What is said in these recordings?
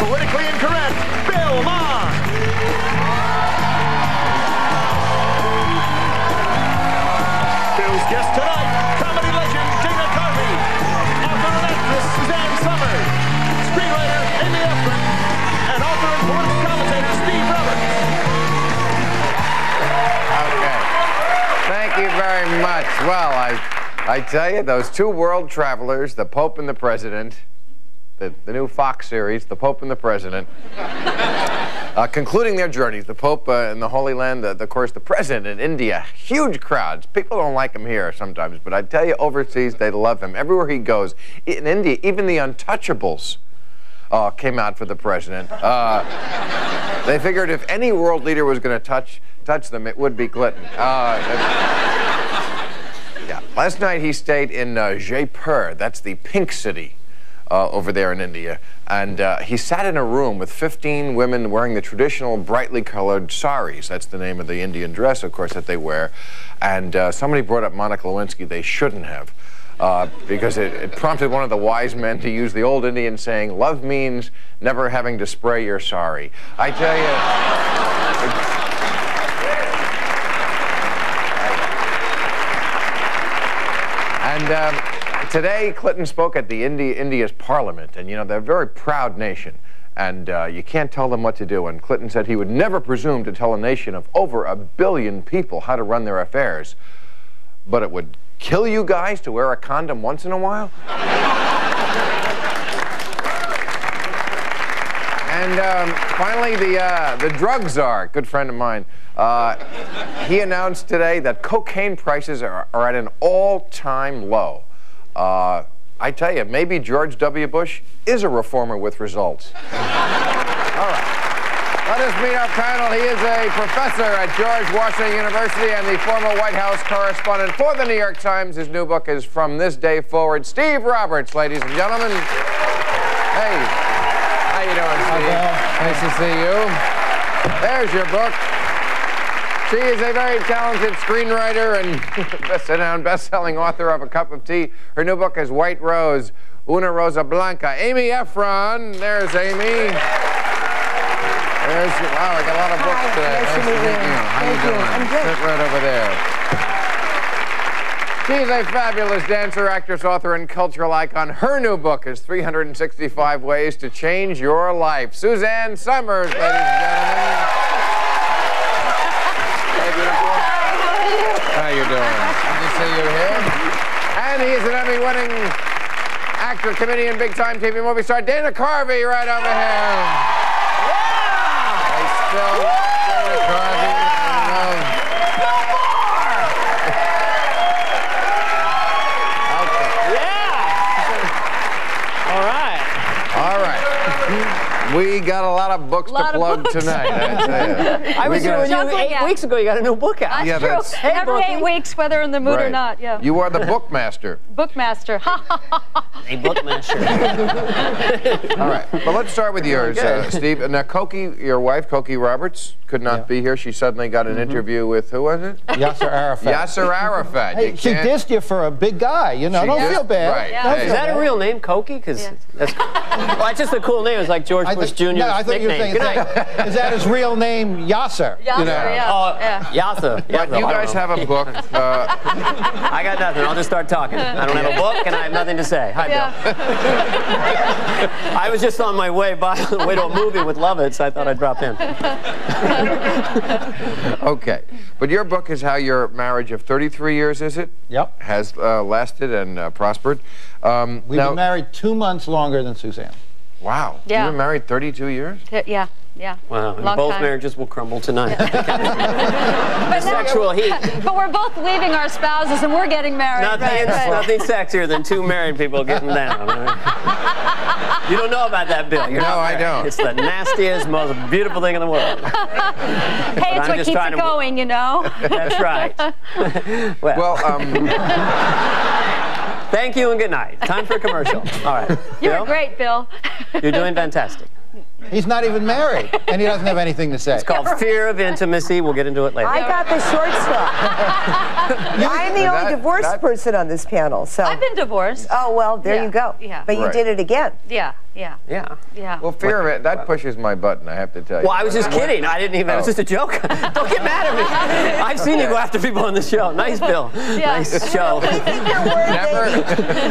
politically incorrect, Bill Maher. Bill's guest tonight, comedy legend Dana Carvey, author and actress Suzanne, screenwriter Ephron, and author and political commentator Steve Roberts. Okay. Thank you very much. Well, I tell you, those two world travelers, the Pope and the President, the new Fox series, The Pope and the President, concluding their journeys, the Pope in the Holy Land, of course, the President in India, huge crowds. People don't like him here sometimes, but I tell you, overseas, they love him. Everywhere he goes, in India, even the Untouchables came out for the President. They figured if any world leader was going to touch them, it would be Clinton. Yeah. Last night he stayed in Jaipur, that's the pink city over there in India, and he sat in a room with 15 women wearing the traditional brightly colored saris. That's the name of the Indian dress, of course, that they wear. And somebody brought up Monica Lewinsky. They shouldn't have, because it prompted one of the wise men to use the old Indian saying, love means never having to spray your sari. I tell you... And today, Clinton spoke at the India's parliament, and you know, they're a very proud nation, and you can't tell them what to do. And Clinton said he would never presume to tell a nation of over 1 billion people how to run their affairs, but it would kill you guys to wear a condom once in a while. And finally, the drug czar, good friend of mine, he announced today that cocaine prices are at an all-time low. I tell you, maybe George W. Bush is a reformer with results. All right. Let us meet our panel. He is a professor at George Washington University and the former White House correspondent for the New York Times. His new book is From This Day Forward. Steve Roberts, ladies and gentlemen. Hey. How you doing, Steve? Nice to see you. There's your book. She is a very talented screenwriter and best-selling author of A Cup of Tea. Her new book is White Rose, Una Rosa Blanca. Amy Ephron. There's Amy. Wow, I got a lot of books today. Nice to meet you. How you doing? I'm good. Sit right over there. She's a fabulous dancer, actress, author, and cultural icon. Her new book is 365 Ways to Change Your Life. Suzanne Summers, ladies and gentlemen. Hey, beautiful. How you doing? Good to see you here. And he is an Emmy-winning actor, comedian, big-time TV movie star, Dana Carvey, right over here. Hey, still, Dana Carvey. We got a lot of books to plug tonight, I tell you. I was here with you 8 weeks ago. You got a new book out. Yeah, that's true. Every 8 weeks, whether in the mood or not. Yeah. You are the bookmaster. Bookmaster. A bookmaster. All right. Well, let's start with yours, Steve. Now, Cokie, your wife, Cokie Roberts, could not be here. She suddenly got an interview with, who was it? Yasser Arafat. Yasser Arafat. Hey, she dissed you for a big guy, you know. Don't feel bad. Right. Yeah. Is that a real name, Cokie? Because that's well, just a cool name. It's like George Bush Jr.'s No, I thought you were saying, nickname. is that his real name, Yasser? Yasser, You know? Yasser. But you guys have a book. I got nothing. I'll just start talking. I don't have a book, and I have nothing to say. Hi, Bill. I was just on my way to a movie with Lovett, so I thought I'd drop in. Okay. But your book is how your marriage of 33 years, is it? Yep. Has lasted and prospered. We've been married 2 months longer than Suzanne. Wow. Yeah. You've been married 32 years? Yeah. Yeah. Wow. And Long both time. marriages will crumble tonight. But Sexual heat. But we're both leaving our spouses and we're getting married. Nothing sexier than two married people getting down. Right? You don't know about that, Bill. No, I don't. It's the nastiest, most beautiful thing in the world. Hey, it's what keeps it going, you know? That's right. Well, thank you and good night. Time for a commercial. All right. You're Bill? great, Bill. You're doing fantastic. He's not even married, and he doesn't have anything to say. It's called fear of intimacy. We'll get into it later. I got the short straw. I'm the only divorced person on this panel, so. I've been divorced. Oh, well, there you go. Yeah. But you did it again. Yeah. Yeah. Yeah. Yeah. Well, fear of it, that pushes my button, I have to tell you. Well, I was just kidding. I didn't even. It was just a joke. Don't get mad at me. I've seen you go after people on the show. Nice, Bill. Yeah. Nice show. Never,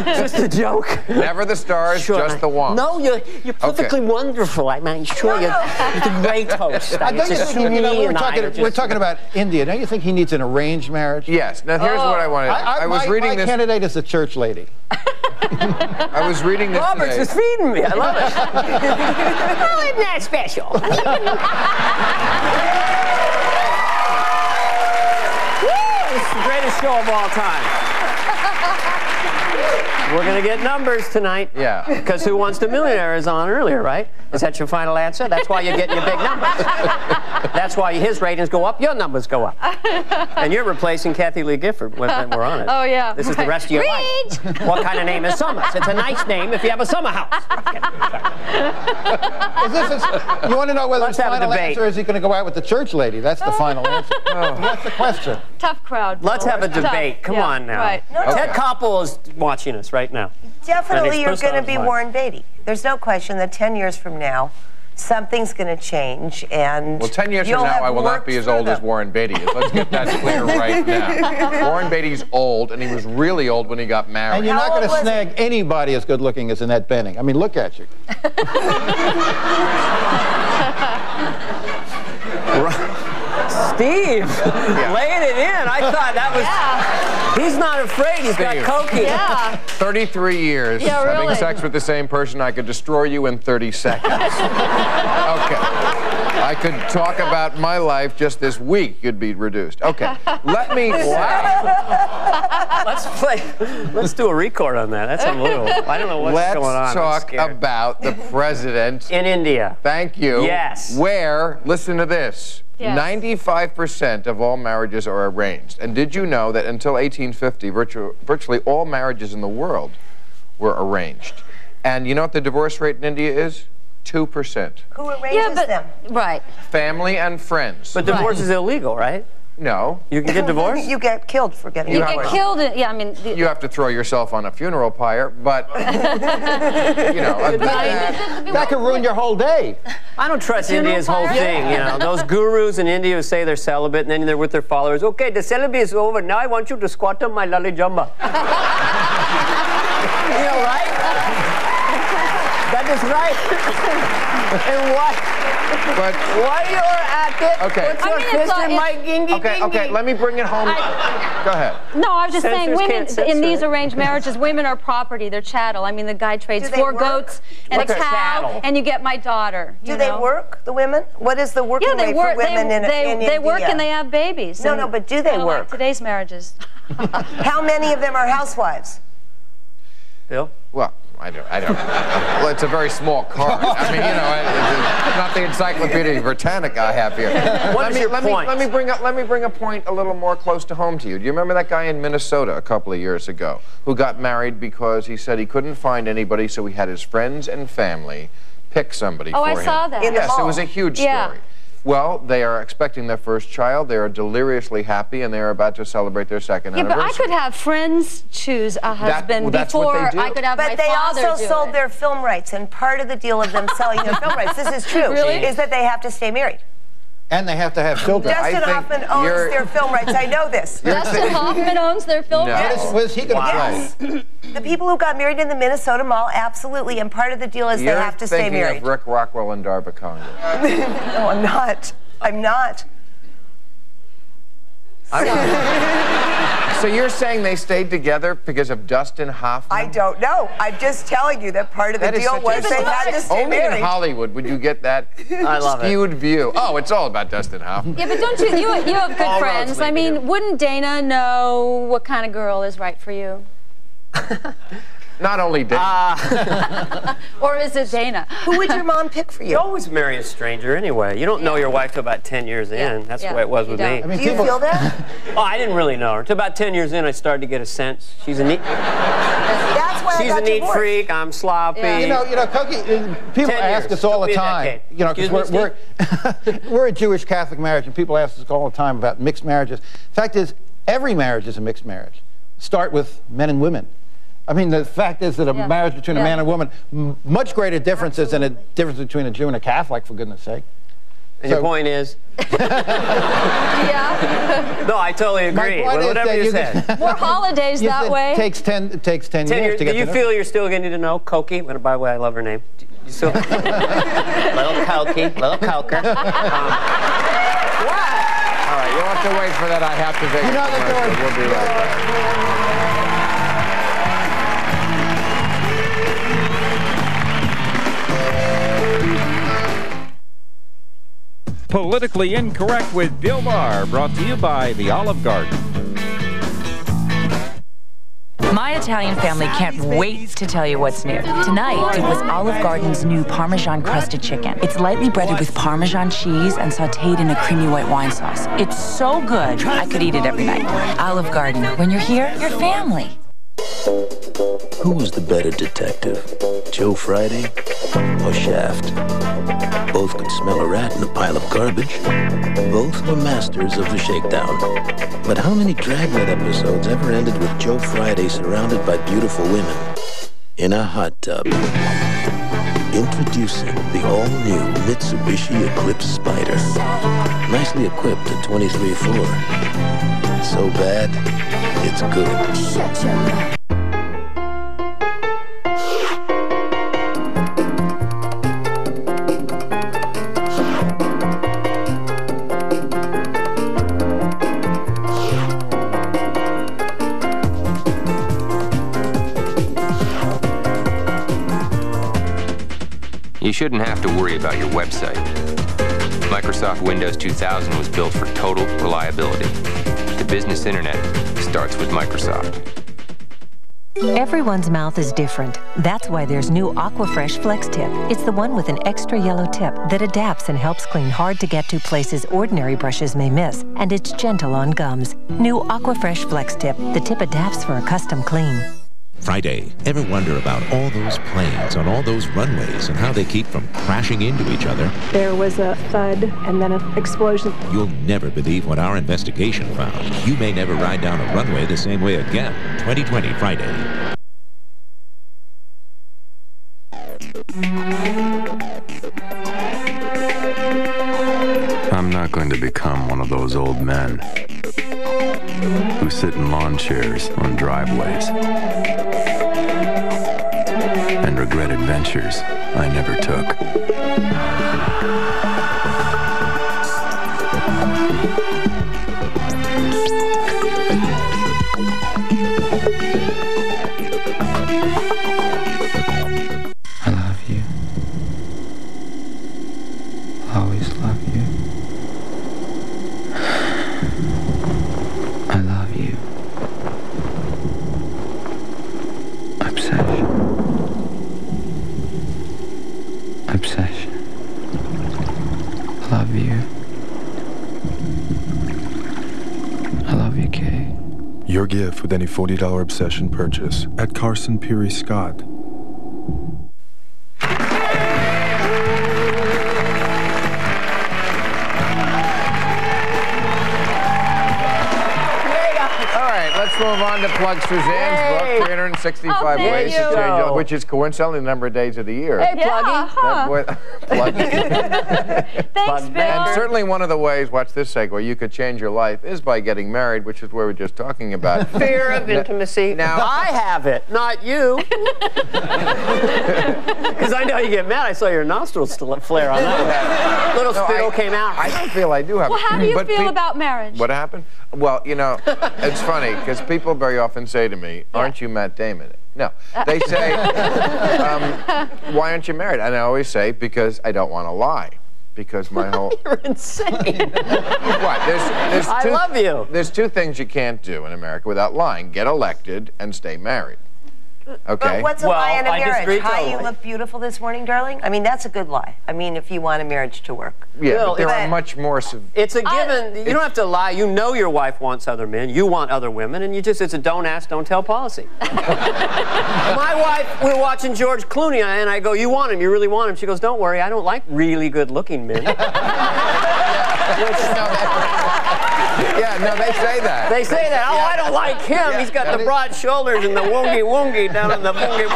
Just a joke. never the stars, Sure. just the wonks. No, you're perfectly wonderful. I'm sure you're a great host. Don't you think, we're talking about India. Don't you think he needs an arranged marriage? Yes. Now, here's what I wanted. I was reading this. My candidate is the church lady. I was reading this Robert's today. just feeding me. I love it. Oh, isn't that special? Woo! It's the greatest show of all time. We're going to get numbers tonight. Yeah. Because Who Wants to Be a Millionaire is on earlier, right? Is that your final answer? That's why you're getting your big numbers. That's why his ratings go up, your numbers go up. And you're replacing Kathy Lee Gifford when we're on it. Oh, yeah. This is the rest of your life. What kind of name is Summers? It's a nice name if you have a summer house. You want to know whether Let's his have a final debate. answer is he going to go out with the church lady? That's the final answer. That's the question. Tough crowd. Let's have a Tough. debate. Come Yeah, on now. Right. Ted Koppel is watching us right now. Definitely you're going to be Fine. Warren Beatty. There's no question that 10 years from now, something's going to change, and Well, 10 years from you'll now, have I will not worked be as through old as them. Warren Beatty is. Let's get that clear right now. Warren Beatty's old, and he was really old when he got married. And you're How not going old to was snag anybody as good looking as Annette Bening. I mean, look at you. Steve, laying it in. I thought that was. He's not afraid. He's got Steve. cokie. Yeah. 33 years Yeah, having really. sex with the same person, I could destroy you in 30 seconds. Okay. I could talk about my life just this week. You'd be reduced. Okay. Let me Let's do a record on that. That's unbelievable. I don't know what's going on. Let's I'm talk scared. about the president. In India. Thank you. Yes. Where, listen to this, Yes. 95% of all marriages are arranged. And did you know that until 1850, virtually all marriages in the world were arranged? And you know what the divorce rate in India is? 2%. Who arranges Yeah, but them? right. Family and friends. But divorce is illegal, right? No. You can get divorced? You get killed for getting You divorced. get killed. Yeah, I mean. You have to throw yourself on a funeral pyre, but, you know. That could ruin your whole day. I don't trust Funeral India's whole pyre? thing, you know. Those gurus in India who say they're celibate and then they're with their followers. Okay, the celibacy is over. Now I want you to squat on my lolly jumba. You know, right? That is right. And But, while you're at it, Okay. put your I mean, fist it's in my gingy okay, let me bring it home. Go ahead. No, I was just saying, Censors women can't censor in these it. arranged marriages, women are property. They're chattel. I mean, the guy trades Do they 4 work? goats and What's a cow, chattel? and you get my daughter. Do you they know? work, the women? What is the working Yeah, they rate work. for women in India? They work and they have babies. No, and no, but do they kinda like work? today's marriages. How many of them are housewives? Bill? Well, I don't. Well, it's a very small card. I mean, you know, it's not the Encyclopedia Britannica I have here. What is your point? Let me bring a point a little more close to home to you. Do you remember that guy in Minnesota a couple of years ago who got married because he said he couldn't find anybody, so he had his friends and family pick somebody Oh, for I him? saw that. In the Yes, it mall. was a huge Yeah. story. Well, they are expecting their first child. They are deliriously happy, and they are about to celebrate their second Yeah, but anniversary. I could have friends choose a husband that's what before they do. I could have my But they father also do sold it. their film rights, and part of the deal of them selling their film rights, this is true, Really? is that they have to stay married. And they have to have children. I Dustin think Hoffman owns you're- their film rights. I know this. Dustin Hoffman owns their film No. rights. What is he going to Yes. play? The people who got married in the Minnesota Mall, absolutely, and part of the deal is You're they have to stay thinking married. of Rick Rockwell and Darva Congress. No, I'm not. I'm not. So you're saying they stayed together because of Dustin Hoffman? I don't know. I'm just telling you that part of the That is deal such was a- they had to stay Only married. in Hollywood would you get that I love it. skewed view. Oh, it's all about Dustin Hoffman. Yeah, but don't you have good All roads friends. lead I to mean, him. wouldn't Dana know what kind of girl is right for you? Not only Dave. Or is it Dana? Who would your mom pick for You you? always marry a stranger anyway. You don't know your wife till about 10 years in. That's the way it was you with don't. me. I mean, Do you feel that? Oh, I didn't really know her. Till about 10 years in, I started to get a sense. She's a neat, That's why she's I a got neat divorced. freak. I'm sloppy. Yeah. You know, Koki, people 10 ask years. us all the Took me a time. decade. You know, because Excuse me, we're a Jewish Catholic marriage, and people ask us all the time about mixed marriages. Fact is, every marriage is a mixed marriage. Start with men and women. I mean, the fact is that a marriage between a man and a woman, much greater differences than a difference between a Jew and a Catholic, for goodness sake. And your point is? Yeah. No, I totally agree. Whatever you said. More holidays that way. It takes 10 years to get to know. Do you feel you're still getting to know Cokie? By the way, I love her name. You still... Little Cokie, little Coker. What? All right, you'll have to wait for that I have to Vegas commercial. We'll be right back. Politically Incorrect with Bill Maher, brought to you by the Olive Garden. My Italian family can't wait to tell you what's new. Tonight, it was Olive Garden's new Parmesan crusted chicken. It's lightly breaded with Parmesan cheese and sautéed in a creamy white wine sauce. It's so good, I could eat it every night. Olive Garden, when you're here, you're family. Who was the better detective, Joe Friday or Shaft? Both could smell a rat in a pile of garbage. Both were masters of the shakedown. But how many Dragnet episodes ever ended with Joe Friday surrounded by beautiful women in a hot tub? Introducing the all-new Mitsubishi Eclipse Spider. Nicely equipped at 23.4. So bad, it's good. Shut your mouth. You shouldn't have to worry about your website. Microsoft Windows 2000 was built for total reliability. The business internet starts with Microsoft. Everyone's mouth is different. That's why there's new Aquafresh Flex Tip. It's the one with an extra yellow tip that adapts and helps clean hard-to-get-to places ordinary brushes may miss, and it's gentle on gums. New Aquafresh Flex Tip. The tip adapts for a custom clean. Friday, ever wonder about all those planes on all those runways and how they keep from crashing into each other? There was a thud and then an explosion. You'll never believe what our investigation found. You may never ride down a runway the same way again. 2020 Friday. I'm not going to become one of those old men who sit in lawn chairs on driveways and regret adventures I never took. I love you. Always love you. I love you. Obsession. Obsession. I love you. I love you, Kay. Your gift with any $40 Obsession purchase at Carson Peary Scott. Let's move on to plug Suzanne's book, 365 Ways to Change Your Life, which is coincidentally the number of days of the year. Hey, Pluggy. Pluggy. Thanks, Bill. And certainly one of the ways, watch this segue, you could change your life is by getting married, which is what we were just talking about. Fear of intimacy. Now, I have it, not you. Because I know you get mad. I saw your nostrils flare on that one. Little spittle came out. I don't feel I do have it. Well, how do you feel about marriage? What happened? Well, you know, it's funny, because people very often say to me, aren't you Matt Damon? No. They say, why aren't you married? And I always say, because I don't want to lie. Because my whole... You're insane. What? I love you. There's two things you can't do in America without lying. Get elected and stay married. Okay. But what's a lie in a marriage? Hi, totally. you look beautiful this morning, darling. I mean, that's a good lie. I mean, if you want a marriage to work. Yeah, but there are much more... It's a given. You don't have to lie. You know your wife wants other men. You want other women. And it's a don't ask, don't tell policy. My wife, we were watching George Clooney, and I go, you want him. You really want him. She goes, don't worry. I don't like really good-looking men. Yeah, no, they say that. They say that. Oh, I don't like him. He's got the broad shoulders and the woongy down on the woongy.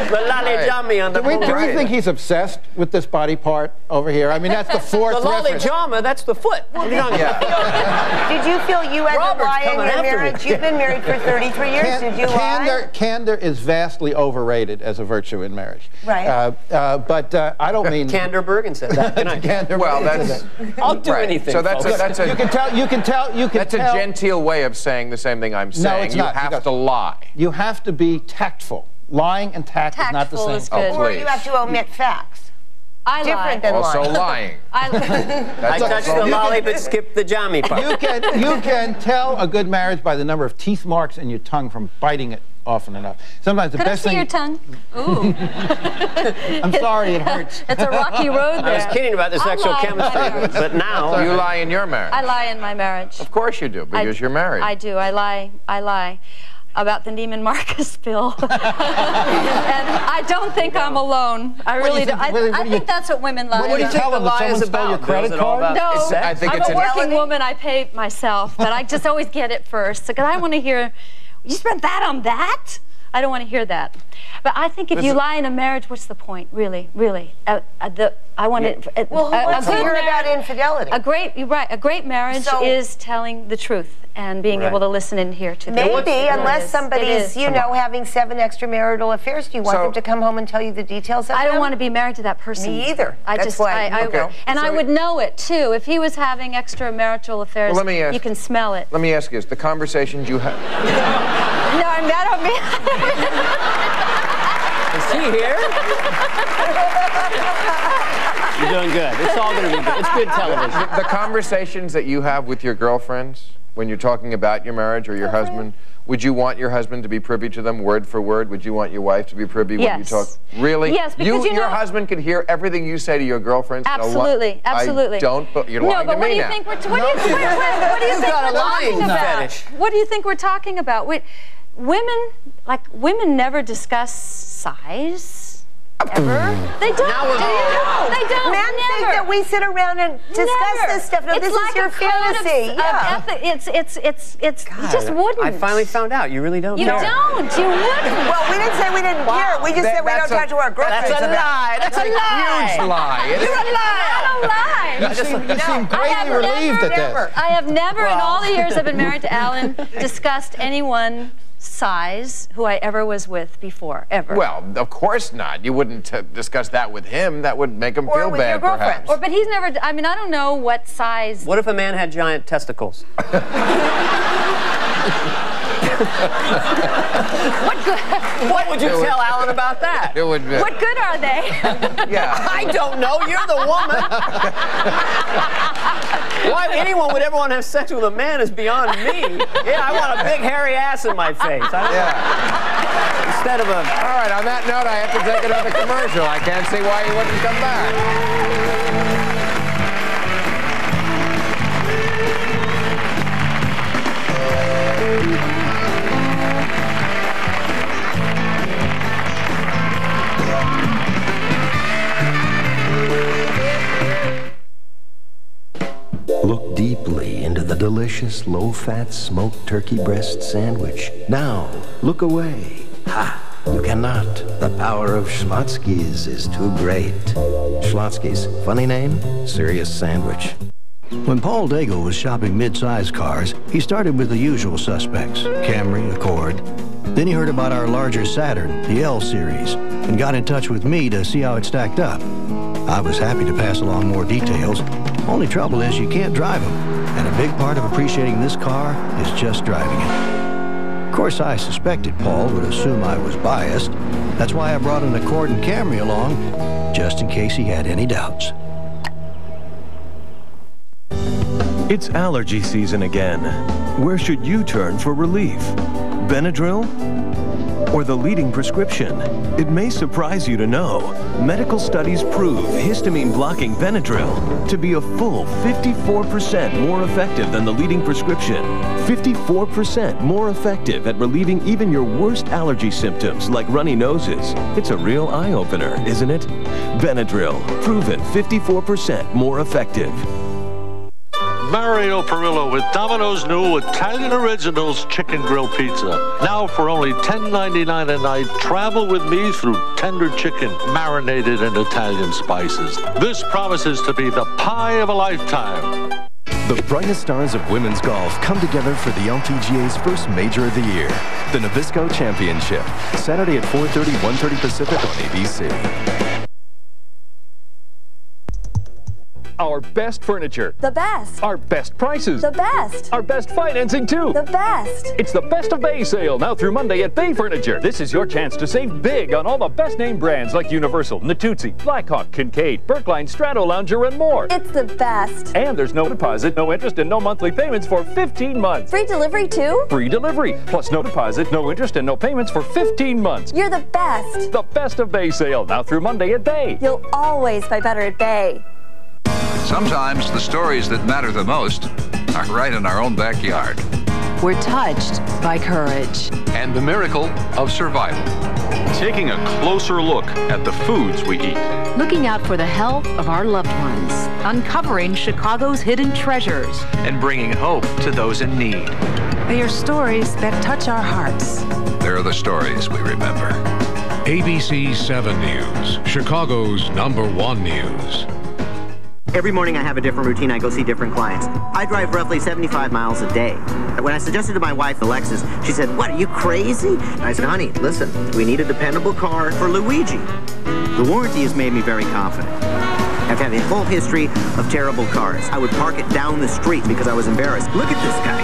The lollygami on the Do we think he's obsessed with this body part over here? I mean, that's the fourth reference. The lollygama, that's the foot. What are you talking about? Did you feel you had to lie in your marriage? You've been married for 33 years. Did you lie? Candor is vastly overrated as a virtue in marriage. Right. But I don't mean... Candor Bergen said that. Well, that's... I'll do anything. So that's a... You can tell. That's a genteel way of saying the same thing I'm saying. No, it's not. You have to lie. You have to be tactful. Lying and tact is not the same. Is good. Or you have to omit facts. I Different than also lying. lying. I touched the lolly but skipped the jammy part. You can tell a good marriage by the number of teeth marks in your tongue from biting it often enough. Sometimes the best thing... Could I see your tongue? Ooh. I'm sorry, it hurts. It's a rocky road there. I was kidding about the sexual chemistry, but now... You lie in your marriage. I lie in my marriage. Of course you do, because you're married. I do. I lie about the Neiman Marcus bill. And I don't think I'm alone. I really don't. I think that's what women lie about. What do you tell them? That someone stole your credit card? No, I think I'm a working woman. I pay myself, but I just always get it first because I want to hear, you spent that on that? I don't want to hear that. But I think if you lie in a marriage, what's the point, really? Really? I want to... Well, who wants to hear about infidelity? You're right. A great marriage is telling the truth and being able to listen and hear to Maybe, unless somebody's, you know, having 7 extramarital affairs, do you want them to come home and tell you the details of them? I don't want to be married to that person. Me either. I would know it, too. If he was having extramarital affairs, you can smell it. Let me ask you this. The conversations you have... No, I don't mean... Is he here? You're doing good. It's all going to be good. It's good television. The conversations that you have with your girlfriends when you're talking about your marriage or your husband, would you want your husband to be privy to them word for word? Would you want your wife to be privy when you talk? Really? Yes, because your husband could hear everything you say to your girlfriends? Absolutely, absolutely. I don't, but you're lying to me now. What do you think we're talking about? What do you think we're talking about? Women never discuss size. Ever? They don't. They don't. Men think that we sit around and discuss this stuff. No, this is your fantasy. It's just wouldn't. I finally found out. You really don't care. You don't. You wouldn't. Well, we didn't say we didn't care. We just said we don't talk to our girlfriends about it. That's a huge lie. You're a liar. I don't lie. You seem greatly relieved at this. I have never, in all the years I've been married to Alan, discussed anyone size who I ever was with before, ever. Well, of course not. You wouldn't discuss that with him. That would make him feel bad, perhaps. But he's never, I mean, I don't know what size. What if a man had giant testicles? What would you tell Alan about that? It would be. What good are they? Yeah. I don't know. You're the woman. Why anyone would ever want to have sex with a man is beyond me. Yeah, I want a big hairy ass in my face. Instead of a... All right, on that note, I have to take another commercial. I can't see why you wouldn't come back. Look deeply into the delicious, low-fat smoked turkey breast sandwich. Now, look away. Ha! You cannot. The power of Schlotsky's is too great. Schlotsky's, funny name, serious sandwich. When Paul Daigle was shopping mid-size cars, he started with the usual suspects, Camry, Accord. Then he heard about our larger Saturn, the L Series, and got in touch with me to see how it stacked up. I was happy to pass along more details. Only trouble is you can't drive them, and a big part of appreciating this car is just driving it. Of course, I suspected Paul would assume I was biased. That's why I brought an Accord and Camry along, just in case he had any doubts. It's allergy season again. Where should you turn for relief? Benadryl? Or the leading prescription? It may surprise you to know, medical studies prove histamine-blocking Benadryl to be a full 54% more effective than the leading prescription. 54% more effective at relieving even your worst allergy symptoms like runny noses. It's a real eye-opener, isn't it? Benadryl, proven 54% more effective. Mario Perillo with Domino's new Italian Originals Chicken Grill Pizza. Now for only $10.99 a night, travel with me through tender chicken marinated in Italian spices. This promises to be the pie of a lifetime. The brightest stars of women's golf come together for the LPGA's first major of the year, the Nabisco Championship, Saturday at 4:30, 1:30 Pacific on ABC. Our best furniture. The best. Our best prices. The best. Our best financing, too. The best. It's the Best of Bay sale now through Monday at Bay Furniture. This is your chance to save big on all the best name brands like Universal, Natuzzi, Blackhawk, Kincaid, Berkline, Stratolounger, and more. It's the best. And there's no deposit, no interest, and no monthly payments for 15 months. Free delivery, too? Free delivery, plus no deposit, no interest, and no payments for 15 months. You're the best. The Best of Bay sale now through Monday at Bay. You'll always buy better at Bay. Sometimes the stories that matter the most are right in our own backyard. We're touched by courage. And the miracle of survival. Taking a closer look at the foods we eat. Looking out for the health of our loved ones. Uncovering Chicago's hidden treasures. And bringing hope to those in need. They are stories that touch our hearts. They're the stories we remember. ABC 7 News, Chicago's #1 news. Every morning I have a different routine. I go see different clients. I drive roughly 75 miles a day. When I suggested to my wife, Alexis, she said, "What, are you crazy?" I said, "Honey, listen, we need a dependable car for Luigi." The warranty has made me very confident. I've had a whole history of terrible cars. I would park it down the street because I was embarrassed. Look at this guy.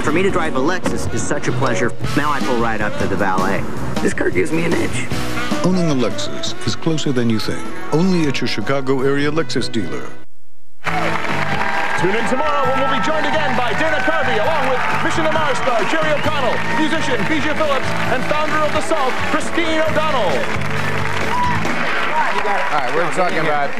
For me to drive a Lexus is such a pleasure. Now I pull right up to the valet. This car gives me an edge. Owning a Lexus is closer than you think. Only at your Chicago area Lexus dealer. Tune in tomorrow when we'll be joined again by Dana Carvey, along with Mission to Mars star Jerry O'Connell, musician B.J. Phillips, and founder of The Salt, Christine O'Donnell. All right, we're talking about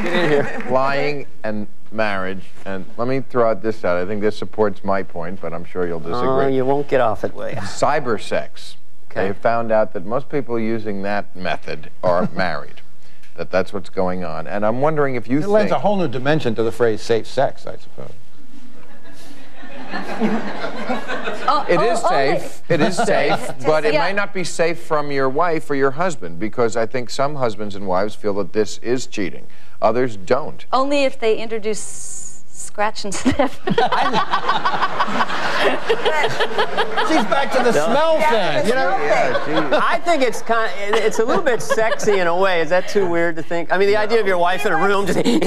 lying and marriage, and let me throw out this out. I think this supports my point, but I'm sure you'll disagree. Oh, you won't get off it, will you? Cyber sex. Okay. They found out that most people using that method are married. That's what's going on. And I'm wondering if you think... It lends a whole new dimension to the phrase safe sex, I suppose. It is safe. It is safe, but it might not be safe from your wife or your husband, because I think some husbands and wives feel that this is cheating. Others don't. Only if they introduce scratch and sniff. She's back to the smell thing, you know? I think it's a little bit sexy in a way. Is that too weird to think? I mean, the idea of your wife in a room just... I mean,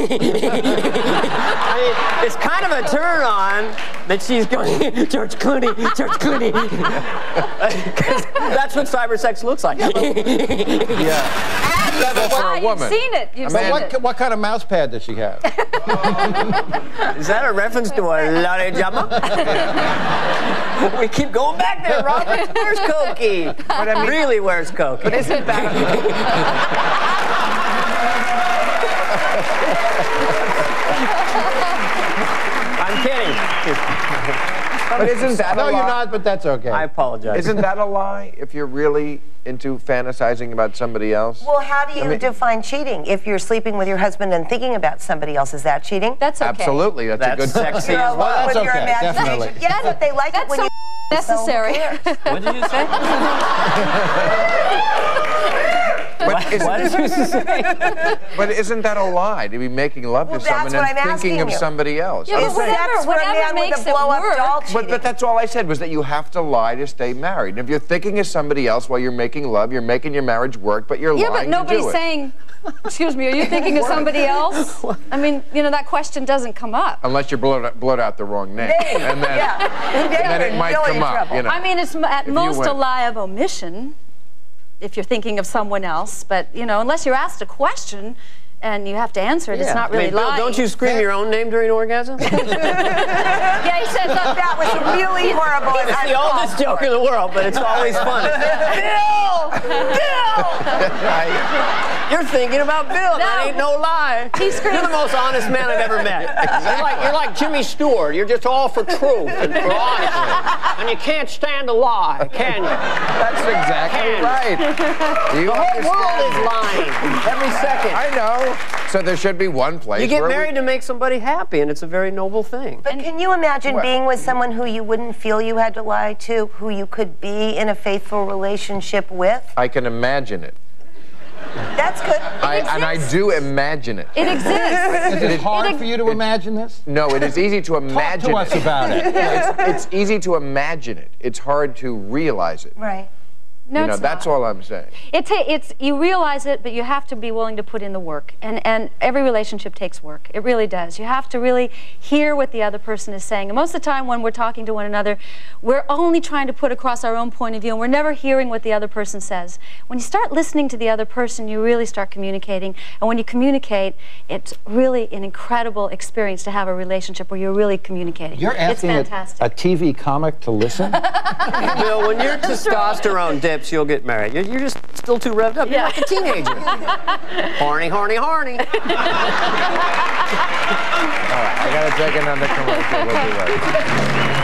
it's kind of a turn on that she's going, George Clooney, George Clooney. That's what cyber sex looks like. Yeah. That's for a woman. You've seen it. You've seen it. What kind of mouse pad does she have? Is that a reference to a Lottie Jama? We keep going back there, Robert. Where's Cokie? But I mean, really, where's Cokie? But isn't that... I'm kidding. But isn't that No, you're not, but that's okay. I apologize. Isn't that a lie if you're really into fantasizing about somebody else? Well, how do you define cheating? If you're sleeping with your husband and thinking about somebody else, is that cheating? That's okay. Absolutely. That's a good sexy as well. With your imagination. Definitely. Yes, but they like it when so you... necessary. What did you say? But isn't that a lie, to be making love to someone and thinking of somebody else? Yeah, but whatever makes it work. But that's all I said, was that you have to lie to stay married. And if you're thinking of somebody else while you're making love, you're making your marriage work, but you're lying to do it. Yeah, but nobody's saying, excuse me, are you thinking of somebody else? I mean, you know, that question doesn't come up. Unless you blurt out the wrong name. And then it might come up, you know. I mean, it's at most a lie of omission if you're thinking of someone else, but, you know, unless you're asked a question and you have to answer it, it's not really lying. Bill, don't you scream your own name during orgasm? Yeah, he says that was really horrible. It's the oldest joke in the world, but it's always funny. Bill! Bill! You're thinking about Bill. That ain't no lie. He screams. You're the most honest man I've ever met. You're like Jimmy Stewart. You're just all for truth and for honesty. And you can't stand a lie, can you? That's exactly right. The whole world is lying every second. I know. So there should be one place. You get married to make somebody happy, and it's a very noble thing. But can you imagine being with someone who you wouldn't feel you had to lie to, who you could be in a faithful relationship with? I can imagine it. That's good. And I do imagine it. It exists. Is it hard for you to imagine this? No, it is easy to imagine Talk to us about it. It's easy to imagine it. It's hard to realize it. Right. No, it's that's not. all I'm saying. You realize it, but you have to be willing to put in the work. And every relationship takes work. It really does. You have to really hear what the other person is saying. And most of the time when we're talking to one another, we're only trying to put across our own point of view, and we're never hearing what the other person says. When you start listening to the other person, you really start communicating. And when you communicate, it's really an incredible experience to have a relationship where you're really communicating. You're asking it's fantastic. a TV comic to listen? Bill, when your testosterone dips, you'll get married. You're just still too revved up. You're like a teenager. Horny, horny, horny. All right, I got to take another commercial. We'll be right back.